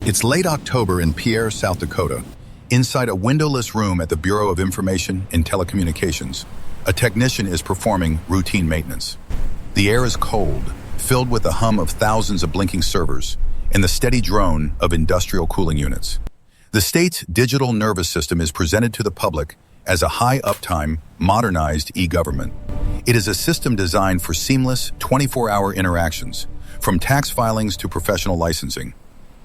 It's late October in Pierre, South Dakota. Inside a windowless room at the Bureau of Information and Telecommunications, a technician is performing routine maintenance. The air is cold, filled with the hum of thousands of blinking servers and the steady drone of industrial cooling units. The state's digital nervous system is presented to the public as a high-uptime, modernized e-government. It is a system designed for seamless 24-hour interactions, from tax filings to professional licensing.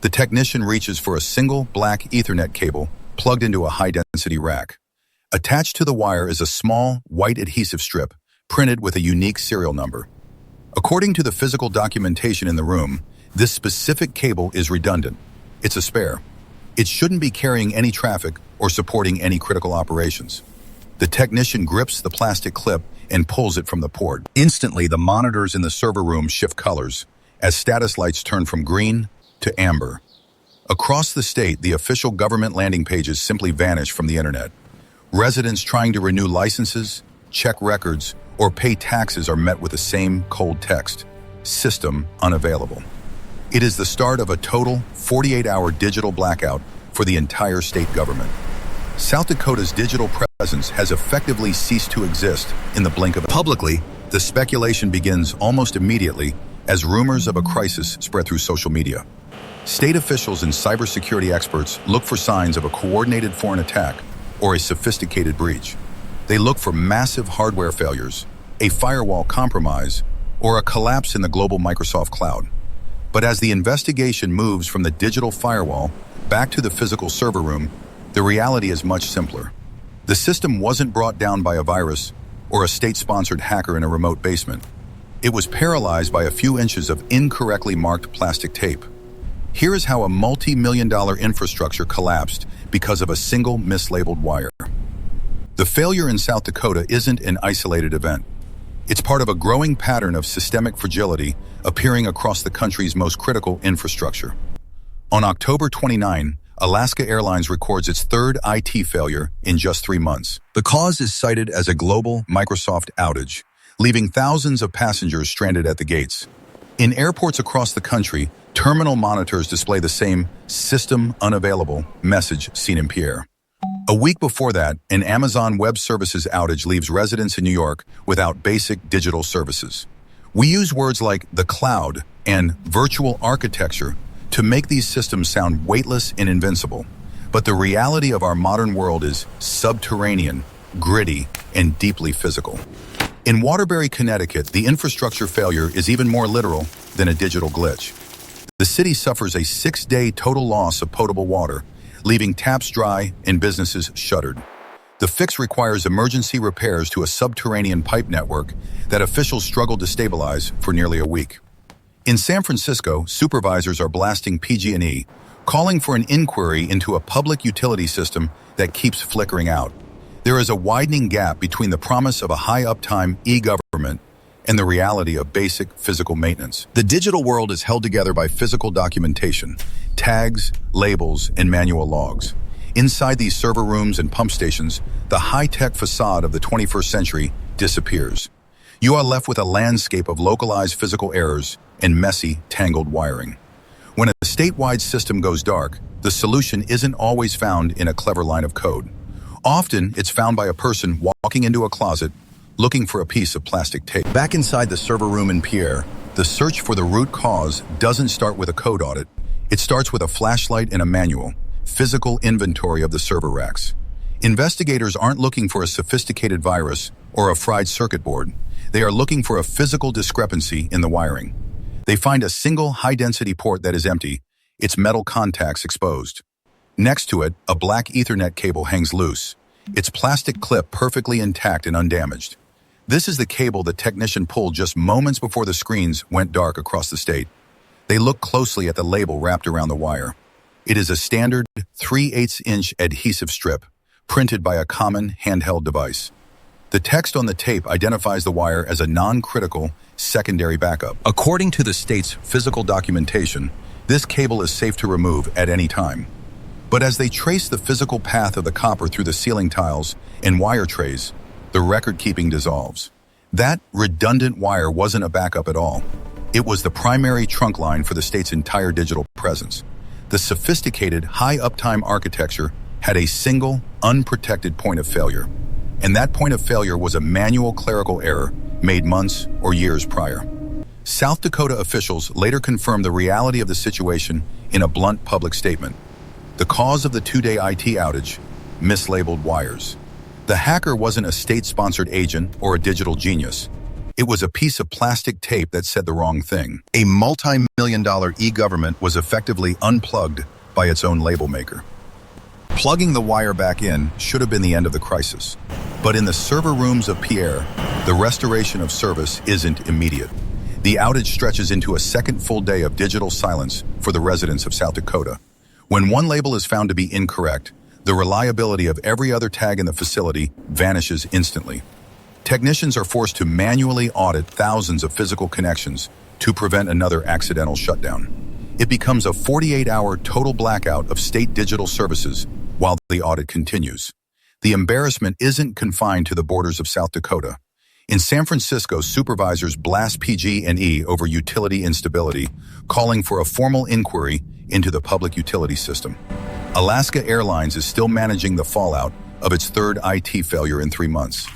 The technician reaches for a single black Ethernet cable plugged into a high-density rack. Attached to the wire is a small, white adhesive strip printed with a unique serial number. According to the physical documentation in the room, this specific cable is redundant. It's a spare. It shouldn't be carrying any traffic or supporting any critical operations. The technician grips the plastic clip and pulls it from the port. Instantly, the monitors in the server room shift colors as status lights turn from green to amber. Across the state, the official government landing pages simply vanish from the internet. Residents trying to renew licenses, check records, or pay taxes are met with the same cold text: system unavailable. It is the start of a total 48-hour digital blackout for the entire state government. South Dakota's digital presence has effectively ceased to exist in the blink of an eye. Publicly, the speculation begins almost immediately as rumors of a crisis spread through social media. State officials and cybersecurity experts look for signs of a coordinated foreign attack or a sophisticated breach. They look for massive hardware failures, a firewall compromise, or a collapse in the global Microsoft cloud. But as the investigation moves from the digital firewall back to the physical server room, the reality is much simpler. The system wasn't brought down by a virus or a state-sponsored hacker in a remote basement. It was paralyzed by a few inches of incorrectly marked plastic tape. Here is how a multi-million-dollar infrastructure collapsed because of a single mislabeled wire. The failure in South Dakota isn't an isolated event. It's part of a growing pattern of systemic fragility appearing across the country's most critical infrastructure. On October 29, Alaska Airlines records its third IT failure in just 3 months. The cause is cited as a global Microsoft outage, leaving thousands of passengers stranded at the gates. In airports across the country, terminal monitors display the same "system unavailable" message seen in Pierre. A week before that, an Amazon Web Services outage leaves residents in New York without basic digital services. We use words like the cloud and virtual architecture to make these systems sound weightless and invincible. But the reality of our modern world is subterranean, gritty, and deeply physical. In Waterbury, Connecticut, the infrastructure failure is even more literal than a digital glitch. The city suffers a 6-day total loss of potable water, leaving taps dry and businesses shuttered. The fix requires emergency repairs to a subterranean pipe network that officials struggled to stabilize for nearly a week. In San Francisco, supervisors are blasting PG&E, calling for an inquiry into a public utility system that keeps flickering out. There is a widening gap between the promise of a high-uptime e-government and the reality of basic physical maintenance. The digital world is held together by physical documentation, tags, labels, and manual logs. Inside these server rooms and pump stations, the high-tech facade of the 21st century disappears. You are left with a landscape of localized physical errors and messy, tangled wiring. When a statewide system goes dark, the solution isn't always found in a clever line of code. Often, it's found by a person walking into a closet looking for a piece of plastic tape. Back inside the server room in Pierre, the search for the root cause doesn't start with a code audit. It starts with a flashlight and a manual, physical inventory of the server racks. Investigators aren't looking for a sophisticated virus or a fried circuit board. They are looking for a physical discrepancy in the wiring. They find a single high-density port that is empty, its metal contacts exposed. Next to it, a black Ethernet cable hangs loose, its plastic clip perfectly intact and undamaged. This is the cable the technician pulled just moments before the screens went dark across the state. They look closely at the label wrapped around the wire. It is a standard 3/8-inch adhesive strip, printed by a common handheld device. The text on the tape identifies the wire as a non-critical secondary backup. According to the state's physical documentation, this cable is safe to remove at any time. But as they trace the physical path of the copper through the ceiling tiles and wire trays, the record-keeping dissolves. That redundant wire wasn't a backup at all. It was the primary trunk line for the state's entire digital presence. The sophisticated, high-uptime architecture had a single, unprotected point of failure. And that point of failure was a manual clerical error made months or years prior. South Dakota officials later confirmed the reality of the situation in a blunt public statement. The cause of the two-day IT outage: mislabeled wires. The hacker wasn't a state-sponsored agent or a digital genius. It was a piece of plastic tape that said the wrong thing. A multi-million-dollar e-government was effectively unplugged by its own label maker. Plugging the wire back in should have been the end of the crisis. But in the server rooms of Pierre, the restoration of service isn't immediate. The outage stretches into a second full day of digital silence for the residents of South Dakota. When one label is found to be incorrect, the reliability of every other tag in the facility vanishes instantly. Technicians are forced to manually audit thousands of physical connections to prevent another accidental shutdown. It becomes a 48-hour total blackout of state digital services while the audit continues. The embarrassment isn't confined to the borders of South Dakota. In San Francisco, supervisors blast PG&E over utility instability, calling for a formal inquiry into the public utility system. Alaska Airlines is still managing the fallout of its third IT failure in 3 months.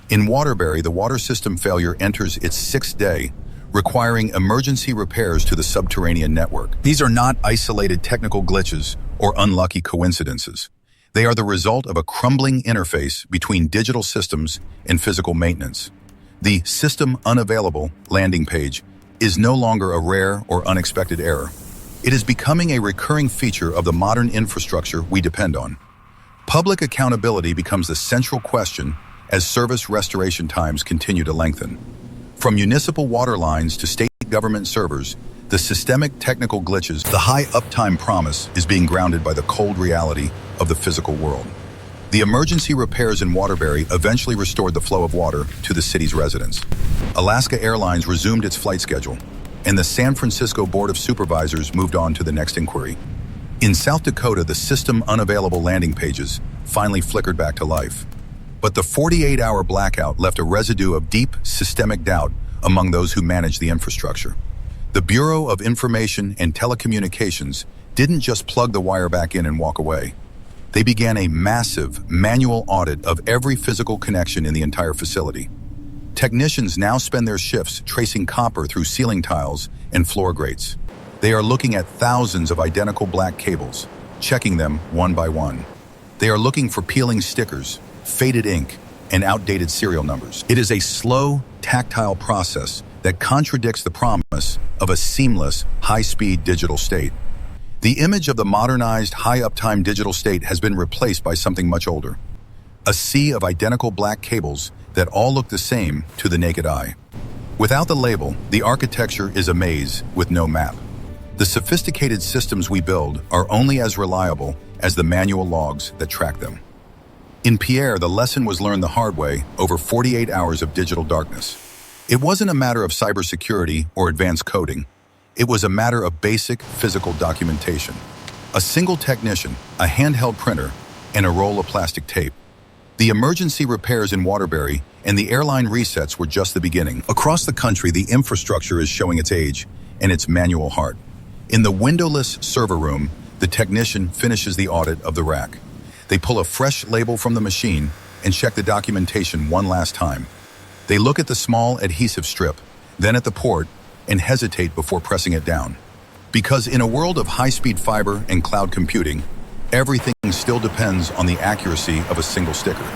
In Waterbury, the water system failure enters its 6th day, requiring emergency repairs to the subterranean network. These are not isolated technical glitches or unlucky coincidences. They are the result of a crumbling interface between digital systems and physical maintenance. The "system unavailable" landing page is no longer a rare or unexpected error. It is becoming a recurring feature of the modern infrastructure we depend on. Public accountability becomes the central question as service restoration times continue to lengthen. From municipal water lines to state government servers, the systemic technical glitches, the high uptime promise is being grounded by the cold reality of the physical world. The emergency repairs in Waterbury eventually restored the flow of water to the city's residents. Alaska Airlines resumed its flight schedule, and the San Francisco Board of Supervisors moved on to the next inquiry. In South Dakota, the system unavailable landing pages finally flickered back to life. But the 48-hour blackout left a residue of deep systemic doubt among those who manage the infrastructure. The Bureau of Information and Telecommunications didn't just plug the wire back in and walk away. They began a massive manual audit of every physical connection in the entire facility. Technicians now spend their shifts tracing copper through ceiling tiles and floor grates. They are looking at thousands of identical black cables, checking them one by one. They are looking for peeling stickers, faded ink, and outdated serial numbers. It is a slow, tactile process that contradicts the promise of a seamless, high-speed digital state. The image of the modernized, high-uptime digital state has been replaced by something much older. A sea of identical black cables that all look the same to the naked eye. Without the label, the architecture is a maze with no map. The sophisticated systems we build are only as reliable as the manual logs that track them. In Pierre, the lesson was learned the hard way over 48 hours of digital darkness. It wasn't a matter of cybersecurity or advanced coding. It was a matter of basic physical documentation. A single technician, a handheld printer, and a roll of plastic tape. The emergency repairs in Waterbury and the airline resets were just the beginning. Across the country, the infrastructure is showing its age and its manual heart. In the windowless server room, the technician finishes the audit of the rack. They pull a fresh label from the machine and check the documentation one last time. They look at the small adhesive strip, then at the port, and hesitate before pressing it down. Because in a world of high-speed fiber and cloud computing, everything still depends on the accuracy of a single sticker.